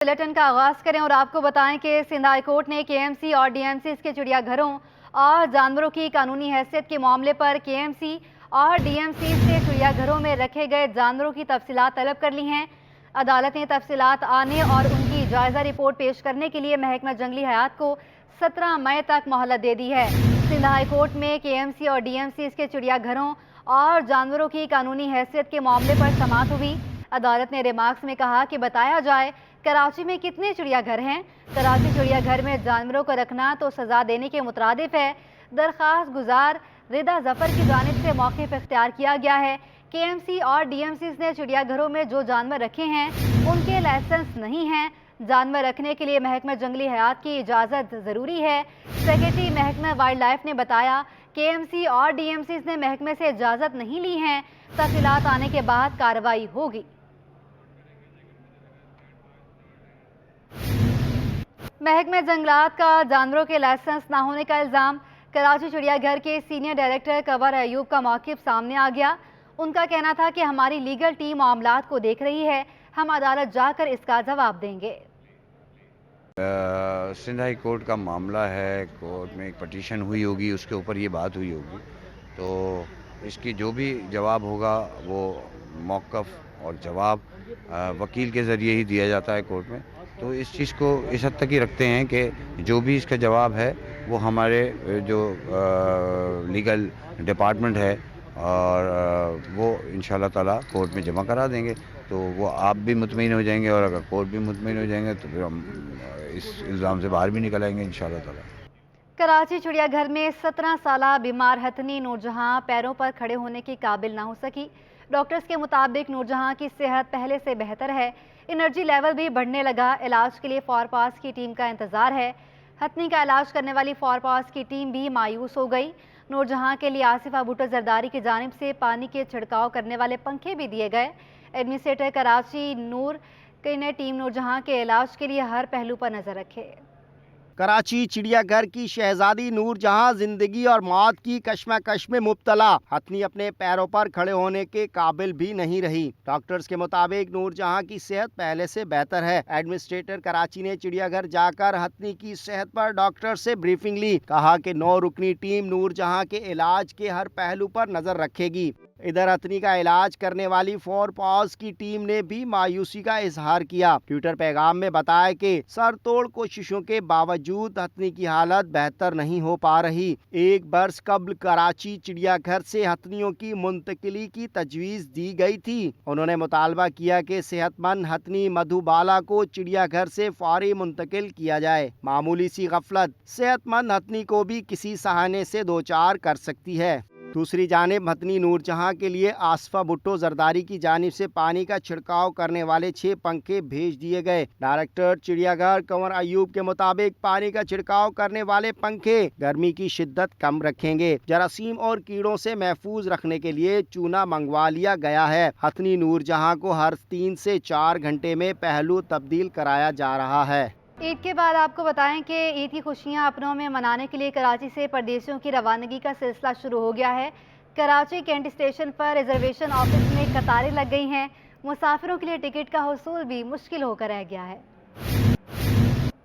Bulletin का आगाज करें और आपको बताएं कि सिंध हाई कोर्ट ने केएमसी और डीएमसी के चिड़िया घरों और जानवरों की कानूनी हैसियत के मामले पर केएमसी और डीएमसी से चिड़िया घरों में रखे गए जानवरों की तफसीलात तलब कर ली हैं। अदालत ने तफसीलात आने और उनकी जायजा रिपोर्ट पेश करने के लिए महकमा जंगली हयात को 17 मई तक मोहलत दे दी है। सिंध हाई कोर्ट में केएमसी और डीएमसी के चिड़िया घरों और जानवरों की कानूनी हैसियत के मामले पर समाअत हुई। अदालत ने रिमार्क्स में कहा कि बताया जाए कराची में कितने चिड़ियाघर हैं। कराची चिड़ियाघर में जानवरों को रखना तो सजा देने के मुतरादिफ है। दरख्वास्त गुजार रिदा जफर की जानिब से मौक़िफ़ इख्तियार किया गया है। केएमसी और डीएमसी ने चिड़ियाघरों में जो जानवर रखे हैं उनके लाइसेंस नहीं हैं। जानवर रखने के लिए महकमा जंगली हयात की इजाज़त ज़रूरी है। सेक्रेटरी महकमा वाइल्ड लाइफ ने बताया केएमसी और डीएमसी ने महकमे से इजाज़त नहीं ली है। तफसीलात आने के बाद कार्रवाई होगी। महकमे जंगलात का जानवरों के लाइसेंस ना होने का इल्ज़ाम। कराची चिड़ियाघर के सीनियर डायरेक्टर कंवर अयूब का मौक़िफ़ सामने आ गया। उनका कहना था कि हमारी लीगल टीम मामलात को देख रही है, हम अदालत जाकर इसका जवाब देंगे। सिंध हाई कोर्ट का मामला है, कोर्ट में एक पटिशन हुई होगी, उसके ऊपर ये बात हुई होगी, तो इसकी जो भी जवाब होगा वो मौक़िफ़ और जवाब वकील के ज़रिए ही दिया जाता है कोर्ट में। तो इस चीज़ को इस हद तक ही रखते हैं कि जो भी इसका जवाब है वो हमारे जो लीगल डिपार्टमेंट है और वो इंशाल्लाह ताला कोर्ट में जमा करा देंगे, तो वो आप भी मुतमईन हो जाएंगे और अगर कोर्ट भी मुतमईन हो जाएंगे तो फिर हम इस इल्ज़ाम से बाहर भी निकल आएंगे इंशाल्लाह ताला। कराची चिड़ियाघर में 17 साला बीमार हथनी नूरजहां पैरों पर खड़े होने के काबिल ना हो सकी। डॉक्टर्स के मुताबिक नूरजहां की सेहत पहले से बेहतर है, एनर्जी लेवल भी बढ़ने लगा। इलाज के लिए फॉरपास की टीम का इंतजार है। हथनी का इलाज करने वाली फॉरपास की टीम भी मायूस हो गई। नूरजहां के लिए आसिफा भुट्टो जरदारी की जानिब से पानी के छिड़काव करने वाले पंखे भी दिए गए। एडमिनिस्ट्रेटर कराची नूर ने टीम नूरजहां के इलाज के लिए हर पहलू पर नजर रखे। कराची चिड़ियाघर की शहजादी नूरजहां जिंदगी और मौत की कश्मकश में मुब्तला। हथनी अपने पैरों पर खड़े होने के काबिल भी नहीं रही। डॉक्टर्स के मुताबिक नूरजहां की सेहत पहले से बेहतर है। एडमिनिस्ट्रेटर कराची ने चिड़ियाघर जाकर हथनी की सेहत पर डॉक्टर से ब्रीफिंग ली। कहा कि 9 रुकनी टीम नूरजहां के इलाज के हर पहलू पर नजर रखेगी। इधर हथनी का इलाज करने वाली फॉरपास की टीम ने भी मायूसी का इजहार किया। ट्विटर पैगाम में बताया कि सर तोड़ कोशिशों के बावजूद हथनी की हालत बेहतर नहीं हो पा रही। एक बरस कबल कराची चिड़ियाघर से हथनियों की मुंतकिली की तजवीज़ दी गई थी। उन्होंने मुतालबा किया कि सेहतमंद हथनी मधुबाला को चिड़ियाघर से फौरी मुंतकिल किया जाए। मामूली सी गफलत सेहतमंद हथनी को भी किसी सहाने से दो चार कर सकती है। दूसरी जानिब हथनी नूरजहां के लिए आसिफा भुट्टो जरदारी की जानिब से पानी का छिड़काव करने वाले 6 पंखे भेज दिए गए। डायरेक्टर चिड़ियाघर कंवर अयूब के मुताबिक पानी का छिड़काव करने वाले पंखे गर्मी की शिद्दत कम रखेंगे। जरासीम और कीड़ों से महफूज रखने के लिए चूना मंगवा लिया गया है। हथनी नूरजहां को हर 3 से 4 घंटे में पहलू तब्दील कराया जा रहा है। ईद के बाद आपको बताएं कि ईद की खुशियां अपनों में मनाने के लिए कराची से परदेशियों की रवानगी का सिलसिला शुरू हो गया है। कराची कैंट स्टेशन पर रिजर्वेशन ऑफिस में कतारें लग गई हैं। मुसाफिरों के लिए टिकट का हुसूल भी मुश्किल होकर रह गया है।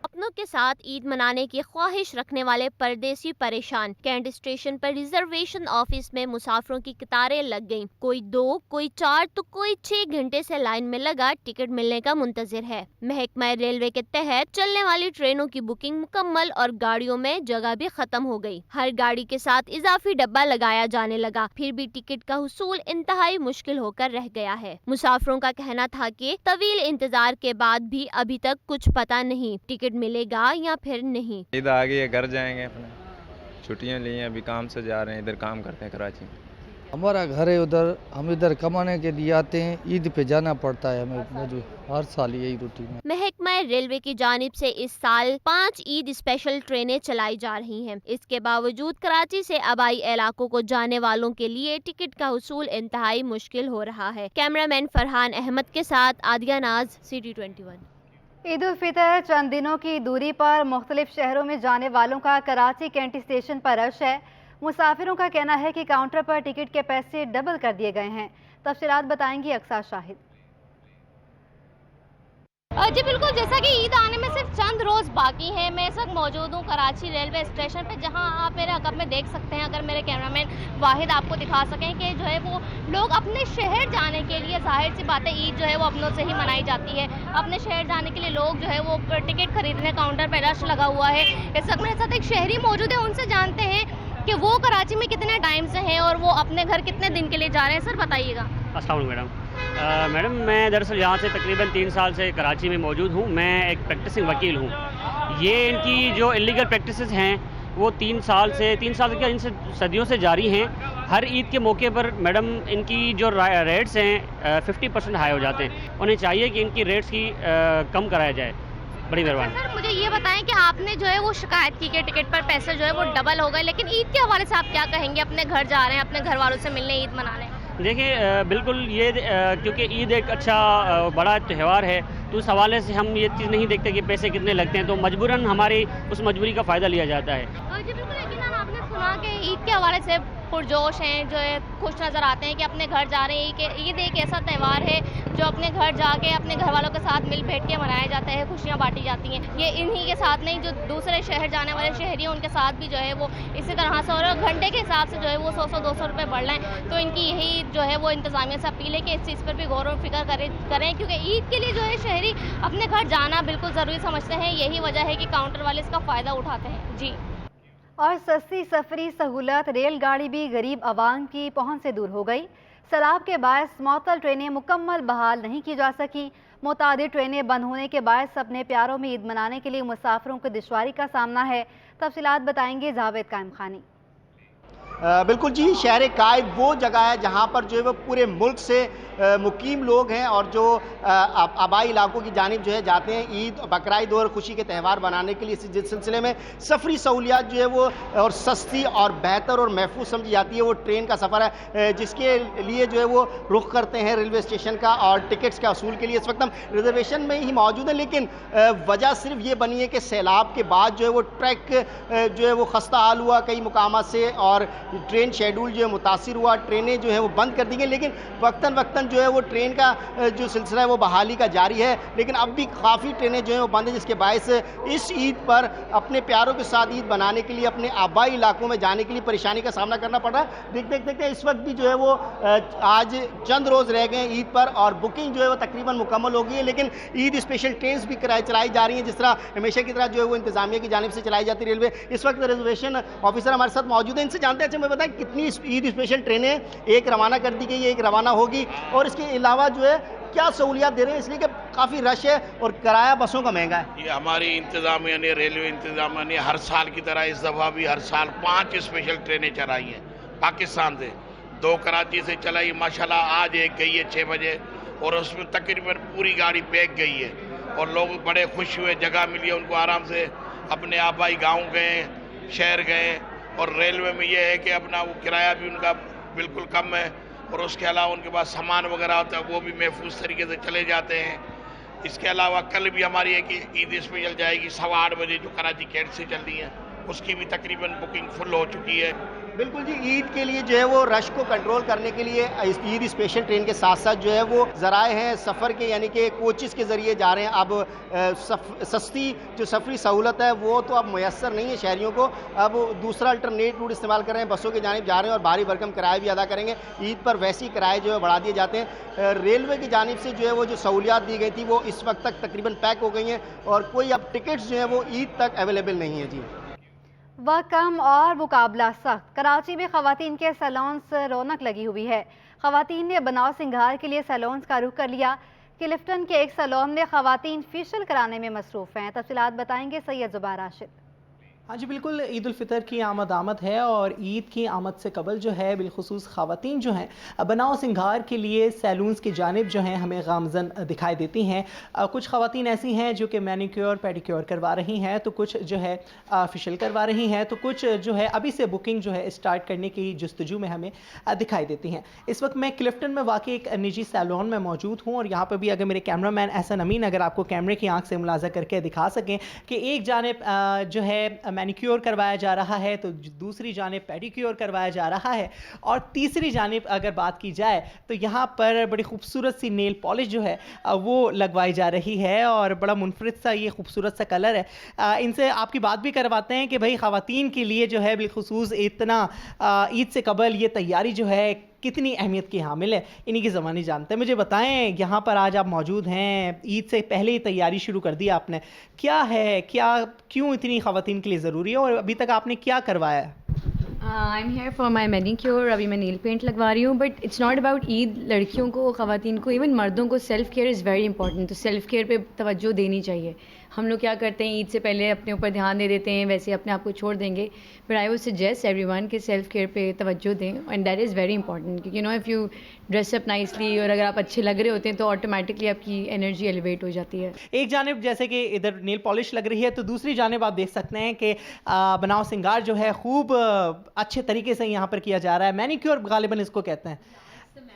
अपनों के साथ ईद मनाने की ख्वाहिश रखने वाले परदेसी परेशान। कैंट स्टेशन पर रिजर्वेशन ऑफिस में मुसाफिरों की कतारें लग गईं। कोई 2, कोई 4 तो कोई 6 घंटे से लाइन में लगा टिकट मिलने का मुंतजिर है। महकमा रेलवे के तहत चलने वाली ट्रेनों की बुकिंग मुकम्मल और गाड़ियों में जगह भी खत्म हो गई। हर गाड़ी के साथ इजाफी डब्बा लगाया जाने लगा, फिर भी टिकट का हुसूल इंतहाई मुश्किल होकर रह गया है। मुसाफिरों का कहना था कि तवील इंतजार के बाद भी अभी तक कुछ पता नहीं टिकट मिलेगा या फिर नहीं। ईद आ गई है, घर जाएंगे, अपने छुट्टियां ली हैं, अभी काम से जा रहे हैं, इधर काम करते हैं कराची। हमारा घर है उधर, हम इधर कमाने के लिए आते हैं, ईद पे जाना पड़ता है हमें, जो हर साल यही रूटीन है। महकमा रेलवे की जानिब से इस साल 5 ईद स्पेशल ट्रेनें चलाई जा रही हैं। इसके बावजूद कराची से आबाई इलाकों को जाने वालों के लिए टिकट का हुसूल इंतहाई मुश्किल हो रहा है। कैमरामैन फरहान अहमद के साथ आदिया नाज, सिटी 21। ईद उल फितर चंद दिनों की दूरी पर मुख्तलिफ शहरों में जाने वालों का कराची कैंट स्टेशन पर रश है। मुसाफिरों का कहना है कि काउंटर पर टिकट के पैसे डबल कर दिए गए हैं। तफसीलात बताएंगी अक्सा शाहिद। जी बिल्कुल, जैसा कि ईद आने में सिर्फ चंद रोज़ बाकी हैं, मैं इस वक्त मौजूद हूँ कराची रेलवे स्टेशन पे, जहाँ आप मेरे अकब में देख सकते हैं, अगर मेरे कैमरामैन वाहिद आपको दिखा सकें कि जो है वो लोग अपने शहर जाने के लिए, जाहिर सी बात है ईद जो है वो अपनों से ही मनाई जाती है, अपने शहर जाने के लिए लोग जो है वो टिकट खरीदने काउंटर पर रश लगा हुआ है। इस वक्त मेरे साथ एक शहरी मौजूद है, उनसे जानते हैं कि वो कराची में कितने टाइम से हैं और वो अपने घर कितने दिन के लिए जा रहे हैं। सर बताइएगा। अस्सलाम वालेकुम मैडम, मैं दरअसल यहाँ से तकरीबन 3 साल से कराची में मौजूद हूँ। मैं एक प्रैक्टिसिंग वकील हूँ। ये इनकी जो इलीगल प्रैक्टिसेस हैं वो 3 साल से क्या इनसे सदियों से जारी हैं। हर ईद के मौके पर मैडम इनकी जो रेट्स हैं 50% हाई हो जाते हैं। उन्हें चाहिए कि इनकी रेट्स की कम कराया जाए। बड़ी मेहरबानी। सर मुझे ये बताएं कि आपने जो है वो शिकायत की कि टिकट पर पैसे जो है वो डबल हो गए, लेकिन ईद के हवाले से आप क्या कहेंगे? अपने घर जा रहे हैं, अपने घर वालों से मिलने, ईद मनाने। देखिए बिल्कुल ये क्योंकि ईद एक अच्छा बड़ा त्यौहार है, तो उस हवाले से हम ये चीज़ नहीं देखते कि पैसे कितने लगते हैं, तो मजबूरन हमारी उस मजबूरी का फ़ायदा लिया जाता है। जी बिल्कुल, यकीनन आपने सुना कि ईद के हवाले से पुरजोश हैं, जो है खुश नज़र आते हैं कि अपने घर जा रहे हैं। कि ईद एक ऐसा त्यौहार है जो अपने घर जाके अपने घर वालों के साथ मिल बैठ के मनाया जाता है, खुशियाँ बांटी जाती हैं। ये इन्हीं के साथ नहीं, जो दूसरे शहर जाने वाले शहरी हैं उनके साथ भी जो है वो इसी तरह से, और घंटे के हिसाब से जो है वो 100-200 रुपये बढ़ रहे हैं। तो इनकी यही जो है वो इंतज़ामिया से अपील है कि इस चीज़ पर भी गौर और फिक्र करें, क्योंकि ईद के लिए जो है शहरी अपने घर जाना बिल्कुल ज़रूरी समझते हैं। यही वजह है कि काउंटर वाले इसका फ़ायदा उठाते हैं। जी। और सस्ती सफरी सहूलत रेलगाड़ी भी गरीब आवाम की पहुंच से दूर हो गई। सैलाब के बायस मअतल ट्रेनें मुकम्मल बहाल नहीं की जा सकी। मुतादिद ट्रेनें बंद होने के बायस अपने प्यारों में ईद मनाने के लिए मुसाफिरों को दुश्वारी का सामना है। तफसीलात बताएंगे जावेद कायम खानी। बिल्कुल जी, शहर कायद वो जगह है जहाँ पर जो है वो पूरे मुल्क से मुकीम लोग हैं और जो आबाई इलाकों की जानिब जो है जाते हैं ईद बकरीद और खुशी के त्यौहार बनाने के लिए। जिस सिलसिले में सफरी सहूलियात जो है वो और सस्ती और बेहतर और महफूज समझी जाती है वो ट्रेन का सफ़र है, जिसके लिए जो है वो रुख करते हैं रेलवे स्टेशन का और टिकट्स के असूल के लिए। इस वक्त हम रिजर्वेशन में ही मौजूद हैं, लेकिन वजह सिर्फ ये बनी है कि सैलाब के बाद जो है वो ट्रैक जो है वो खस्ता हाल हुआ कई मुकामात से और ट्रेन शेड्यूल जो है मुतासिर हुआ, ट्रेनें जो है वो बंद कर दी गई। लेकिन वक्तन वक्तन जो है वो ट्रेन का जो सिलसिला है वो बहाली का जारी है, लेकिन अब भी काफ़ी ट्रेनें जो है वो बंद है, जिसके बायस इस ईद पर अपने प्यारों के साथ ईद बनाने के लिए अपने आबाई इलाकों में जाने के लिए परेशानी का सामना करना पड़ रहा है। देखते इस वक्त भी जो है वो आज चंद रोज़ रह गए ईद पर और बुकिंग जो है वो तकरीबन मुकम्मल हो गई है, लेकिन ईद स्पेशल ट्रेन भी चलाई जा रही हैं, जिस तरह हमेशा की तरह जो है वो इंतजामिया की जानिब से चलाई जाती है रेलवे। इस वक्त रिजर्वेशन ऑफिसर हमारे साथ मौजूद हैं, इनसे जानते हैं। अच्छा मैं बताएं कितनी ईद स्पेशल ट्रेनें एक रवाना कर दी गई है, एक रवाना होगी, और इसके अलावा जो है क्या सहूलियात दे रहे हैं, इसलिए कि काफ़ी रश है और किराया बसों का महंगा है। ये हमारी इंतजामिया ने, रेलवे इंतजामिया ने हर साल की तरह इस दफ़ा भी हर साल 5 स्पेशल ट्रेनें चलाई हैं पाकिस्तान से। 2 कराची से चलाई माशाल्लाह, आज एक गई है 6 बजे और उसमें तकरीबन पूरी गाड़ी पैक गई है और लोग बड़े खुश हुए, जगह मिली है उनको, आराम से अपने आबाई गाँव गए, शहर गए। और रेलवे में ये है कि अपना वो किराया भी उनका बिल्कुल कम है और उसके अलावा उनके पास सामान वगैरह होता है वो भी महफूज तरीके से चले जाते हैं। इसके अलावा कल भी हमारी एक ईद स्पेशल जाएगी 8:15 बजे जो कराची कैंट से चल रही है, उसकी भी तकरीबन बुकिंग फुल हो चुकी है। बिल्कुल जी, ईद के लिए जो है वो रश को कंट्रोल करने के लिए ईद स्पेशल ट्रेन के साथ साथ जो है वो ज़राए हैं सफ़र के, यानी कि कोचेस के ज़रिए जा रहे हैं। अब सस्ती जो सफरी सहूलत है वो तो अब मैसर नहीं है शहरियों को, अब दूसरा अल्टरनेट रूट इस्तेमाल कर रहे हैं, बसों की जानिब जा रहे हैं और भारी भरकम किराए भी अदा करेंगे। ईद पर वैसे ही किराए जो है बढ़ा दिए जाते हैं। रेलवे की जानिब से जो है वो जो सहूलियात दी गई थी वो इस वक्त तक तकरीबन पैक हो गई हैं और कोई अब टिकट्स जो है वो ईद तक अवेलेबल नहीं है। जी वक्त कम और मुकाबला सख्त। कराची में खवातीन के सैलून्स रौनक लगी हुई है। खवातीन ने बनाव सिंगार के लिए सैलून्स का रुख कर लिया। क्लिफ्टन के एक सैलून में खवातीन फेशियल कराने में मसरूफ़ हैं। तफसीलात बताएंगे सैयद जुबार राशिद। हाँ जी बिल्कुल, ईद उल फितर की आमद है और ईद की आमद से कबल जो है बिलखुसूस ख़वातीन जो हैं बनाव सिंगार के लिए सैलून्स की जानिब जो हैं हमें गामजन दिखाई देती हैं। कुछ ख़वातीन ऐसी हैं जो कि मैनिक्योर पेडिक्योर करवा रही हैं, तो कुछ जो है फेशियल करवा रही हैं, तो कुछ जो है अभी से बुकिंग जो है स्टार्ट करने की जस्तजू में हमें दिखाई देती हैं। इस वक्त मैं क्लिफ्टन में वाकई एक निजी सैलून में मौजूद हूँ और यहाँ पर भी अगर मेरे कैमरामैन एहसन अमीन अगर आपको कैमरे की आँख से मुलाजा करके दिखा सकें कि एक जानिब जो है مینیکیور کروایا جا رہا ہے تو دوسری جانب پیڈیکیور کروایا جا رہا ہے، اور تیسری جانب اگر بات کی جائے تو یہاں پر بڑی خوبصورت سی نیل پالش جو ہے وہ لگوائی جا رہی ہے، اور بڑا منفرد سا یہ خوبصورت سا کلر ہے۔ ان سے آپ کی بات بھی کرواتے ہیں کہ بھئی خواتین کے لیے جو ہے بالخصوص اتنا عید سے قبل یہ تیاری جو ہے کتنی اہمیت کی حامل ہے، انہی کی زبانی جانتے ہیں۔ مجھے بتائیں، یہاں پر آج آپ موجود ہیں، عید سے پہلے ہی تیاری شروع کر دی آپ نے، کیا ہے، کیوں اتنی خواتین کے لیے ضروری ہے، اور ابھی تک آپ نے کیا کروایا ہے؟ I am here for my manicure, ابھی میں نیل پینٹ لگوا رہی ہوں، بٹ اٹس ناٹ اباؤٹ عید۔ لڑکیوں کو، خواتین کو، ایون مردوں کو سیلف کیئر از ویری امپورٹنٹ، تو سیلف کیئر پہ توجہ دینی چاہیے۔ ہم لوگ کیا کرتے ہیں، عید سے پہلے اپنے اوپر دھیان دے دیتے ہیں، ویسے اپنے آپ کو چھوڑ دیں گے، but I would suggest everyone کہ سیلف کیئر پہ توجہ دیں، and that is very important, کیونکہ no if you dress up nicely اور اگر آپ اچھے لگ رہے ہوتے ہیں تو آٹومیٹکلی آپ کی انرجی ایلیویٹ ہو جاتی ہے۔ ایک جانب جیسے کہ ادھر نیل پالش لگ رہی ہے تو دوسری جانب آپ دیکھ سکتے ہیں کہ بناؤ سنگار جو ہے خوب اچھے طریقے سے یہاں پر کیا جا رہا ہے، مینیکیور غالباً اس کو کہتے ہیں۔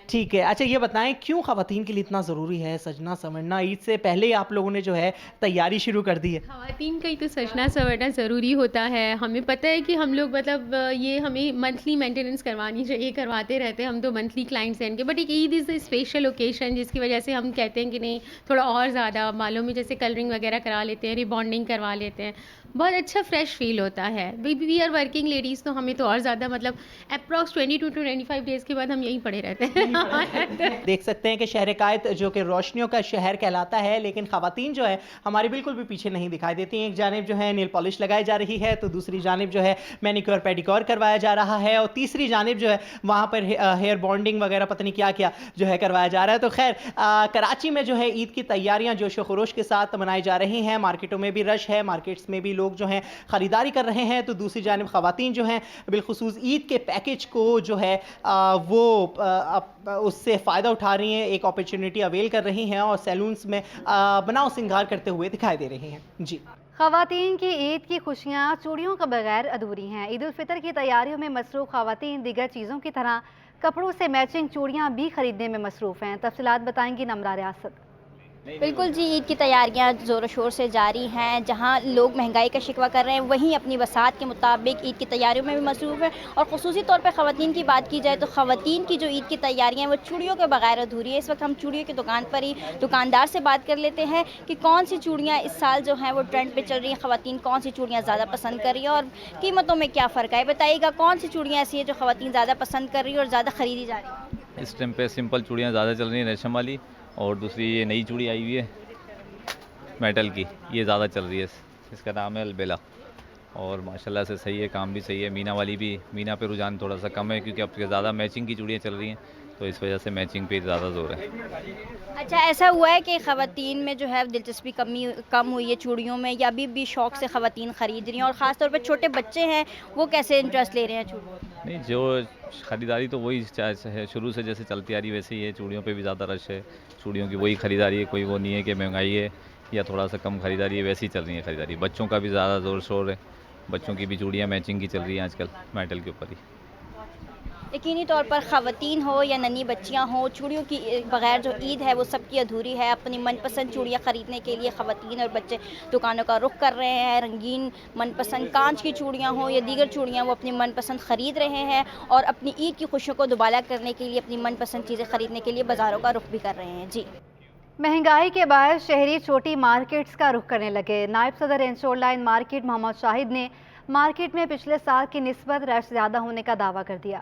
ٹھیک ہے، اچھا یہ بتائیں کیوں خواتین کے لیے اتنا ضروری ہے سجنا سنورنا؟ عید سے پہلے ہی آپ لوگوں نے جو ہے تیاری شروع کر دی ہے۔ خواتین کا ہی تو سجنا سنورنا ضروری ہوتا ہے، ہمیں پتہ ہے کہ ہم لوگ مطلب یہ ہمیں منتھلی مینٹیننس کروانی چاہیے، کرواتے رہتے ہیں ہم تو منتھلی کلائنٹس ہیں ان کے، بٹ ایک عید از اے اسپیشل اوکیشن جس کی وجہ سے ہم کہتے ہیں کہ نہیں تھوڑا اور زیادہ بالوں میں جیسے کلرنگ وغیرہ کرا لیتے ہیں، ریبانڈنگ کروا لیتے ہیں، بہت اچھا فریش فیل ہوتا ہے۔ وی آر ورکنگ لیڈیز تو ہمیں تو اور زیادہ مطلب اپروکس 22 to 25 ڈیز کے بعد ہم یہیں پڑے رہتے ہیں۔ دیکھ سکتے ہیں کہ شہر قائد جو کہ روشنیوں کا شہر کہلاتا ہے، لیکن خواتین جو ہے ہماری بالکل بھی پیچھے نہیں دکھائی دیتی ہیں۔ ایک جانب جو ہے نیل پالش لگائی جا رہی ہے تو دوسری جانب جو ہے مینیکیور پیڈیکیور کروایا جا رہا ہے، اور تیسری جانب جو ہے وہاں پر ہیئر بانڈنگ وغیرہ پتہ نہیں کیا کیا جو ہے کروایا جا رہا ہے۔ تو خیر کراچی میں جو ہے عید کی تیاریاں جوش و خروش کے ساتھ منائی جا رہی ہیں، مارکیٹوں میں بھی رش ہے، مارکیٹس میں بھی لوگ جو ہیں خریداری کر رہے ہیں، تو دوسری جانب خواتین جو ہیں بالخصوص عید کے پیکج کو جو ہے وہ اس سے فائدہ اٹھا رہی ہیں، ایک اپرچونٹی اویل کر رہی ہیں، اور سیلونز میں بناؤ سنگار کرتے ہوئے دکھائی دے رہی ہیں۔ جی، خواتین کی عید کی خوشیاں چوڑیوں کے بغیر ادھوری ہیں۔ عید الفطر کی تیاریوں میں مصروف خواتین دیگر چیزوں کی طرح کپڑوں سے میچنگ چوڑیاں بھی خریدنے میں مصروف ہیں۔ تفصیلات بتائیں گی نمرہ ریاست۔ بالکل جی، عید کی تیاریاں زور و شور سے جاری ہیں، جہاں لوگ مہنگائی کا شکوہ کر رہے ہیں وہیں اپنی وسعت کے مطابق عید کی تیاریوں میں بھی مصروف ہیں، اور خصوصی طور پہ خواتین کی بات کی جائے تو خواتین کی جو عید کی تیاریاں ہیں وہ چوڑیوں کے بغیر ادھوری ہے۔ اس وقت ہم چوڑیوں کی دکان پر ہی دکاندار سے بات کر لیتے ہیں کہ کون سی چوڑیاں اس سال جو ہیں وہ ٹرینڈ پہ چل رہی ہیں، خواتین کون سی چوڑیاں زیادہ پسند کر رہی ہیں اور قیمتوں میں کیا فرق ہے، بتائیے گا کون سی چوڑیاں ایسی ہیں جو خواتین زیادہ پسند کر رہی ہیں اور زیادہ خریدی جا رہی ہیں؟ اس ٹائم پہ سمپل چوڑیاں زیادہ چل رہی ہیں، ریشم والی، اور دوسری یہ نئی چوڑی آئی ہوئی ہے میٹل کی، یہ زیادہ چل رہی ہے، اس کا نام ہے البیلا، اور ماشاءاللہ سے صحیح ہے، کام بھی صحیح ہے۔ مینا والی بھی، مینا پہ رجحان تھوڑا سا کم ہے کیونکہ اب کے زیادہ میچنگ کی چوڑیاں چل رہی ہیں، تو اس وجہ سے میچنگ پہ زیادہ زور ہے۔ اچھا، ایسا ہوا ہے کہ خواتین میں جو ہے دلچسپی کم ہوئی ہے چوڑیوں میں، یا ابھی بھی شوق سے خواتین خرید رہی ہیں، اور خاص طور پہ چھوٹے بچے ہیں وہ کیسے انٹرسٹ لے رہے ہیں چوڑیوں؟ نہیں، جو خریداری تو وہی ہے، شروع سے جیسے چلتی آ رہی ویسے ہی ہے، چوڑیوں پہ بھی زیادہ رش ہے، چوڑیوں کی وہی خریداری ہے، کوئی وہ نہیں ہے کہ مہنگائی ہے یا تھوڑا سا کم خریداری ہے، ویسے ہی چل رہی ہے خریداری۔ بچوں کا بھی زیادہ زور شور ہے، بچوں کی بھی چوڑیاں میچنگ کی چل رہی ہیں آج کل، میٹل کے اوپر ہی۔ یقینی طور پر خواتین ہو یا ننھی بچیاں ہوں، چوڑیوں کی بغیر جو عید ہے وہ سب کی ادھوری ہے۔ اپنی من پسند چوڑیاں خریدنے کے لیے خواتین اور بچے دکانوں کا رخ کر رہے ہیں، رنگین من پسند کانچ کی چوڑیاں ہوں یا دیگر چوڑیاں وہ اپنی من پسند خرید رہے ہیں، اور اپنی عید کی خوشیوں کو دوبالا کرنے کے لیے اپنی من پسند چیزیں خریدنے کے لیے بازاروں کا رخ بھی کر رہے ہیں۔ جی، مہنگائی کے باعث شہری چھوٹی مارکیٹس کا رخ کرنے لگے۔ نائب صدر رینچور لائن مارکیٹ محمد شاہد نے مارکیٹ میں پچھلے سال کی نسبت رش زیادہ ہونے کا دعویٰ کر دیا۔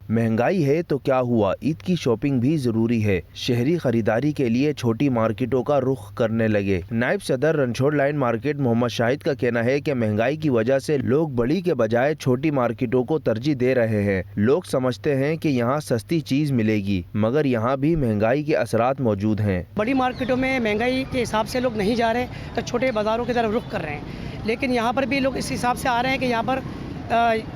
مہنگائی ہے تو کیا ہوا، عید کی شاپنگ بھی ضروری ہے، شہری خریداری کے لیے چھوٹی مارکیٹوں کا رخ کرنے لگے۔ نائب صدر رنچور لائن مارکیٹ محمد شاہد کا کہنا ہے کہ مہنگائی کی وجہ سے لوگ بڑی کے بجائے چھوٹی مارکیٹوں کو ترجیح دے رہے ہیں۔ لوگ سمجھتے ہیں کہ یہاں سستی چیز ملے گی، مگر یہاں بھی مہنگائی کے اثرات موجود ہیں۔ بڑی مارکیٹوں میں مہنگائی کے حساب سے لوگ نہیں جا رہے تو چھوٹے بازاروں کی طرف رخ کر رہے ہیں، لیکن یہاں پر بھی لوگ اس حساب سے آ رہے ہیں کہ یہاں پر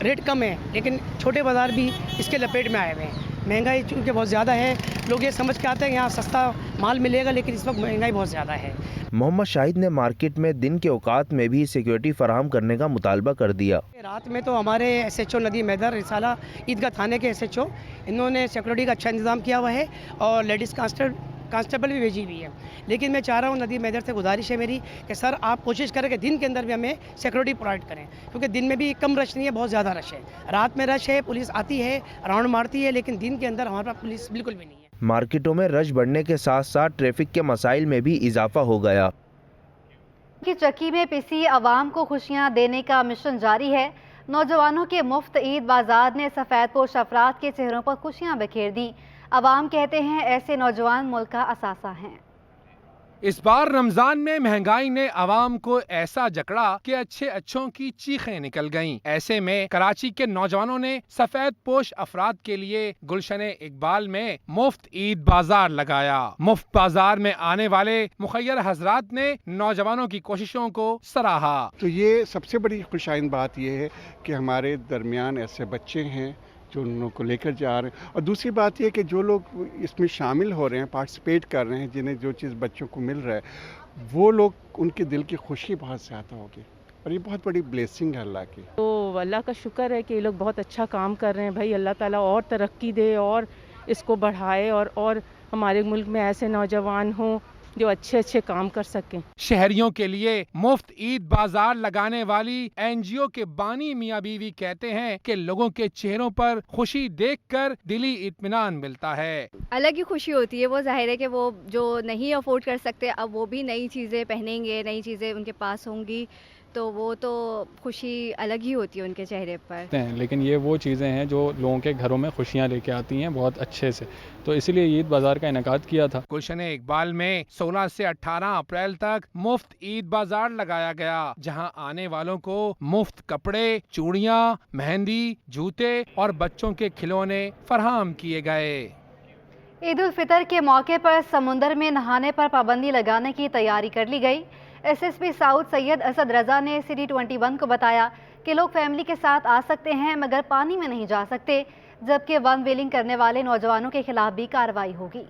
ریٹ کم ہے، لیکن چھوٹے بازار بھی اس کے لپیٹ میں آئے ہوئے ہیں۔ مہنگائی چونکہ بہت زیادہ ہے، لوگ یہ سمجھ کے آتے ہیں کہ یہاں سستا مال ملے گا، لیکن اس وقت مہنگائی بہت زیادہ ہے۔ محمد شاہد نے مارکیٹ میں دن کے اوقات میں بھی سیکیورٹی فراہم کرنے کا مطالبہ کر دیا۔ رات میں تو ہمارے S H O Nadeem Haider Risala Eidgah تھانے کے ایس ایچ او، انہوں نے سیکورٹی کا اچھا انتظام کیا ہوا ہے، اور لیڈیز کانسٹیبل कांस्टेबल भी भेजी हुई है। लेकिन मैं चाह रहा हूँ नदीम मेजर से गुजारिश है मेरी कि सर आप कोशिश करें कि दिन के अंदर भी हमें सिक्योरिटी प्रोवाइड करें, क्योंकि दिन में भी कम रश नहीं है, बहुत ज़्यादा रश है। रात में रश है, पुलिस आती है, राउंड मारती है, लेकिन दिन के अंदर हमारे पास पुलिस बिल्कुल भी नहीं है। मार्केटों में रश बढ़ने के साथ साथ ट्रैफिक के मसाइल में भी इजाफा हो गया। की चक्की में पिसी आवाम को खुशियां देने का मिशन जारी है। नौजवानों के मुफ्त ईद बाजार ने सफ़ेद पोश अफराद के चेहरों पर खुशियां बिखेर दी। अवाम कहते हैं ऐसे नौजवान मुल्क का असासा हैं। इस बार रमजान में महंगाई ने आवाम को ऐसा जकड़ा कि अच्छे अच्छों की चीखें निकल गईं। ऐसे में कराची के नौजवानों ने सफेद पोश अफराद के लिए गुलशने इकबाल में मुफ्त ईद बाजार लगाया। मुफ्त बाजार में आने वाले मुखय्यर हजरात ने नौजवानों की कोशिशों को सराहा। तो ये सबसे बड़ी खुशाइन बात ये है कि हमारे दरमियान ऐसे बच्चे हैं जो उन लोगों को लेकर जा रहे हैं, और दूसरी बात ये कि जो लोग इसमें शामिल हो रहे हैं, पार्टिसिपेट कर रहे हैं, जिन्हें जो चीज़ बच्चों को मिल रहा है, वो लोग उनके दिल की खुशी बहुत ज़्यादा होगी, और ये बहुत बड़ी ब्लेसिंग है अल्लाह की। तो अल्लाह का शुक्र है कि ये लोग बहुत अच्छा काम कर रहे हैं। भाई अल्लाह ताला और तरक्की दे और इसको बढ़ाए, और हमारे मुल्क में ऐसे नौजवान हों जो अच्छे अच्छे काम कर सकें। शहरियों के लिए मुफ्त ईद बाजार लगाने वाली NGO के बानी मियां बीवी कहते हैं कि लोगों के चेहरों पर खुशी देखकर दिली इत्मीनान मिलता है। अलग ही खुशी होती है। वो जाहिर है कि वो जो नहीं अफोर्ड कर सकते अब वो भी नई चीज़ें पहनेंगे, नई चीज़ें उनके पास होंगी, तो वो तो खुशी अलग ही होती है उनके चेहरे पर। लेकिन ये वो चीज़ें हैं जो लोगों के घरों में खुशियाँ लेके आती हैं बहुत अच्छे से, तो इसीलिए ईद बाज़ार का इनेकाद किया था। गुलशन इकबाल में 16 से 18 अप्रैल तक मुफ्त ईद बाजार लगाया गया, जहां आने वालों को मुफ्त कपड़े, चूड़ियां, मेहंदी, जूते और बच्चों के खिलौने फराहम किए गए। ईद उल फितर के मौके पर समुंदर में नहाने पर पाबंदी लगाने की तैयारी कर ली गई। SSP साउथ सैयद असद रजा ने सिटी 21 को बताया कि लोग फैमिली के साथ आ सकते हैं मगर पानी में नहीं जा सकते, जबकि वन व्हीलिंग करने वाले नौजवानों के खिलाफ भी कार्रवाई होगी।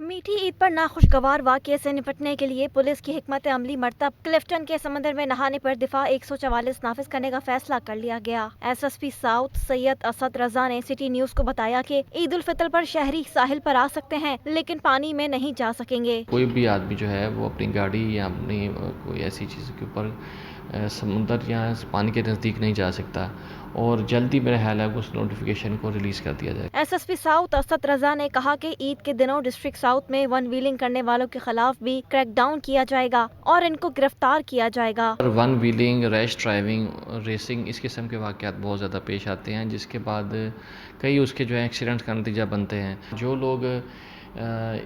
मीठी ईद पर नाखुशगवार वाक़ये से निपटने के लिए पुलिस की हिकमत अमली मरतब क्लिफ्टन के समंदर में नहाने पर दिफा 144 नाफिज करने का फैसला कर लिया गया। SSP साउथ सैयद असद रजा ने सिटी न्यूज को बताया कि ईद उल फितर पर शहरी साहिल पर आ सकते हैं लेकिन पानी में नहीं जा सकेंगे। कोई भी आदमी जो है वो अपनी गाड़ी या अपनी कोई ऐसी चीज़ के ऊपर समुंदर या पानी के नज़दीक नहीं जा सकता, और जल्दी मेरा ख्याल है उस नोटिफिकेशन को रिलीज कर दिया जाए। SSP साउथ असद रजा ने कहा कि ईद के दिनों डिस्ट्रिक्ट साउथ में वन व्हीलिंग करने वालों के खिलाफ भी क्रैकडाउन किया जाएगा और इनको गिरफ्तार किया जाएगा। One wheeling, rash driving, racing, इस किस्म के वाक़यात बहुत ज़्यादा पेश आते हैं, जिसके बाद कई उसके जो है एक्सीडेंट का नतीजा बनते हैं। जो लोग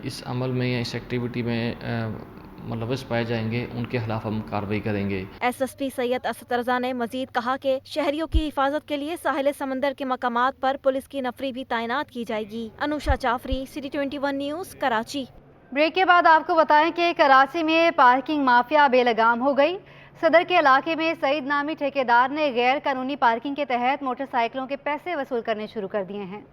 इस अमल में या इस एक्टिविटी में मुलव्वस पाए जाएंगे उनके खिलाफ हम कार्रवाई करेंगे। SSP सैयद असद रजा ने मजीद कहा कि शहरियों की हिफाजत के लिए साहिल समंदर के मकामात पर पुलिस की नफरी भी तैनात की जाएगी। Anusha Jafri, city 21 news, Karachi. Break के बाद आपको बताएं कि कराची में पार्किंग माफिया बेलगाम हो गई। सदर के इलाके में सईद नामी ठेकेदार ने गैर कानूनी पार्किंग के तहत मोटरसाइकिलों के पैसे वसूल करने शुरू कर दिए हैं।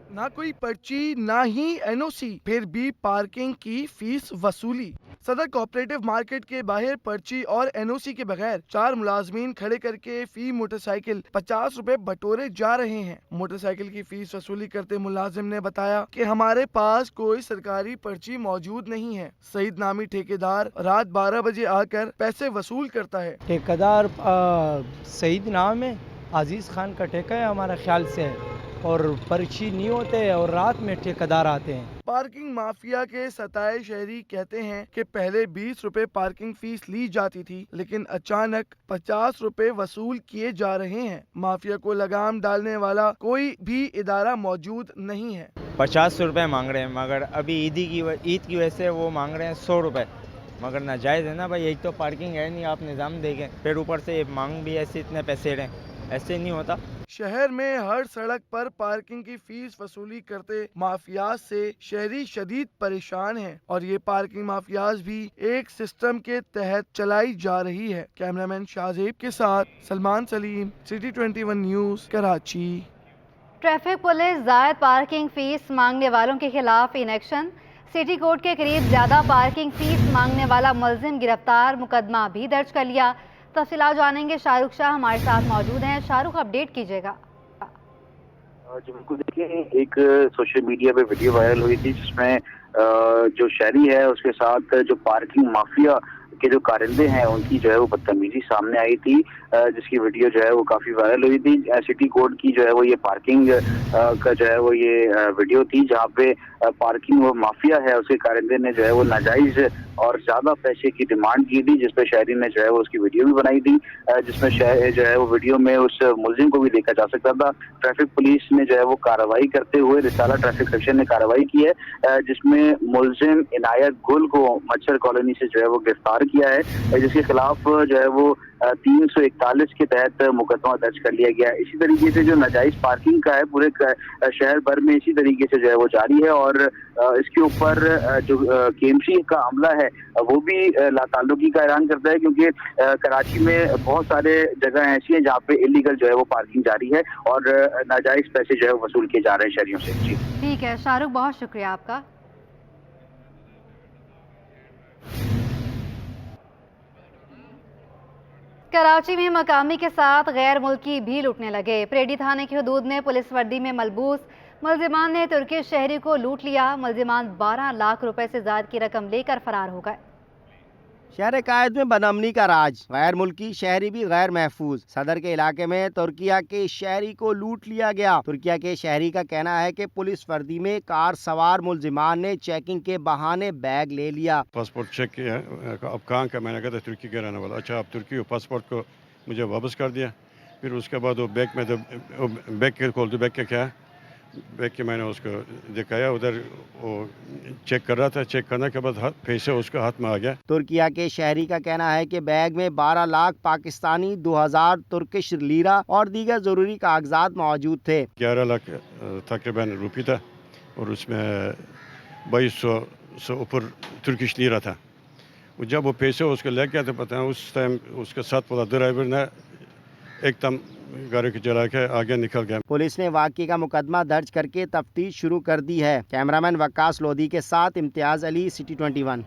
ना कोई पर्ची ना ही NOC, फिर भी पार्किंग की फीस वसूली। सदर कोऑपरेटिव मार्केट के बाहर पर्ची और NOC के बगैर 4 मुलाजमीन खड़े करके फी मोटरसाइकिल 50 रुपए बटोरे जा रहे हैं। मोटरसाइकिल की फीस वसूली करते मुलाजिम ने बताया कि हमारे पास कोई सरकारी पर्ची मौजूद नहीं है। सईद नामी ठेकेदार रात 12 बजे आकर पैसे वसूल करता है। ठेकेदार सईद नाम है, अजीज खान का ठेका है हमारा ख्याल से, और पर्ची नहीं होते और रात में ठेकेदार आते हैं। पार्किंग माफिया के सताए शहरी कहते हैं कि पहले 20 रुपए पार्किंग फीस ली जाती थी, लेकिन अचानक 50 रुपए वसूल किए जा रहे हैं। माफिया को लगाम डालने वाला कोई भी इदारा मौजूद नहीं है। 50 रुपए मांग रहे हैं, मगर अभी ईद की वजह से वो मांग रहे हैं 100 रुपए, मगर नाजायज़ है ना भाई, यही तो पार्किंग है नहीं, आप निज़ाम देखें, फिर ऊपर से मांग भी ऐसे इतने पैसे रहे, ऐसे नहीं होता। शहर में हर सड़क पर पार्किंग की फीस वसूली करते माफियाज से शहरी शदीद परेशान हैं, और ये पार्किंग माफियाज भी एक सिस्टम के तहत चलाई जा रही है। कैमरामैन शाहजेब के साथ Salman Salim, city 21 news, Karachi. Traffic police जायद पार्किंग फीस मांगने वालों के खिलाफ इन एक्शन। सिटी कोर्ट के करीब ज्यादा पार्किंग फीस मांगने वाला मुलजिम गिरफ्तार, मुकदमा भी दर्ज कर लिया। तफसीलात जानेंगे, शाहरुख शाह हमारे साथ मौजूद हैं। शाहरुख, अपडेट कीजिएगा। जी बिल्कुल, देखिए एक सोशल मीडिया पे वीडियो वायरल हुई थी जिसमें جو شہری ہے اس کے ساتھ جو پارکنگ مافیا کے جو کارندے ہیں ان کی جو ہے وہ بدتمیزی سامنے آئی تھی، جس کی ویڈیو جو ہے وہ کافی وائرل ہوئی تھی۔ سٹی کوڈ کی جو ہے وہ یہ پارکنگ کا جو ہے وہ یہ ویڈیو تھی، جہاں پہ پارکنگ وہ مافیا ہے اس کے کارندے نے جو ہے وہ ناجائز اور زیادہ پیسے کی ڈیمانڈ کی تھی، جس پہ شہری نے جو ہے وہ اس کی ویڈیو بھی بنائی تھی، جس میں جو ہے وہ ویڈیو میں اس ملزم کو بھی دیکھا جا سکتا تھا۔ ٹریفک پولیس نے جو ہے وہ کارروائی کرتے ہوئے رسالہ ٹریفک سیکشن نے کارروائی کی ہے، جس میں ملزم عنایت گل کو مچھر کالونی سے جو ہے وہ گرفتار کیا ہے، جس کے خلاف جو ہے وہ 341 کے تحت مقدمہ درج کر لیا گیا ہے۔ اسی طریقے سے جو ناجائز پارکنگ کا ہے پورے شہر بھر میں اسی طریقے سے جو ہے وہ جاری ہے، اور اس کے اوپر جو KMC کا عملہ ہے وہ بھی لاتعلقی کا اعلان کرتا ہے، کیونکہ کراچی میں بہت سارے جگہ ایسی ہیں جہاں پہ انلیگل جو ہے وہ پارکنگ جاری ہے اور ناجائز پیسے جو ہے وصول کیے جا رہے ہیں شہریوں سے۔ جی ٹھیک ہے شاہ رخ، بہت شکریہ آپ کا۔ کراچی میں مقامی کے ساتھ غیر ملکی بھی لوٹنے لگے۔ پریڈی تھانے کی حدود میں پولیس وردی میں ملبوس ملزمان نے ترکی شہری کو لوٹ لیا۔ ملزمان 12 لاکھ روپے سے زائد کی رقم لے کر فرار ہو گئے۔ شہر قائد میں بدامنی کا راج، غیر ملکی شہری بھی غیر محفوظ۔ صدر کے علاقے میں ترکیہ کے شہری کو لوٹ لیا گیا۔ ترکیہ کے شہری کا کہنا ہے کہ پولیس وردی میں کار سوار ملزمان نے چیکنگ کے بہانے بیگ لے لیا۔ پاسپورٹ چیک کیا، اب کہاں کا، میں نے کہا تھا ترکی کا رہنے والا، اچھا اب ترکی پاسپورٹ کو مجھے واپس کر دیا۔ پھر اس کے بعد وہ بیگ میں بیگ کے کھول دو، بیگ کے کیا بیگ کے میں نے اس کو دکھایا، ادھر وہ چیک کر رہا تھا، چیک کرنے کے بعد پیسے اس کے ہاتھ میں آ گیا۔ ترکیہ کے شہری کا کہنا ہے کہ بیگ میں 12 لاکھ پاکستانی، 2000 ترکش لیرہ اور دیگر ضروری کاغذات موجود تھے۔ 11 لاکھ تقریباً روپی تھا، اور اس میں 2200 سے اوپر ترکش لیرہ تھا۔ جب وہ پیسے اس کو لے گیا تو پتہ ہے اس ٹائم اس کے ساتھ والا ڈرائیور نے ایک دم گاڑی کو چلا کے آگے نکل گیا۔ پولیس نے واقعے کا مقدمہ درج کر کے تفتیش شروع کر دی ہے۔ کیمرامین وقاص لودھی کے ساتھ امتیاز علی، سٹی 21۔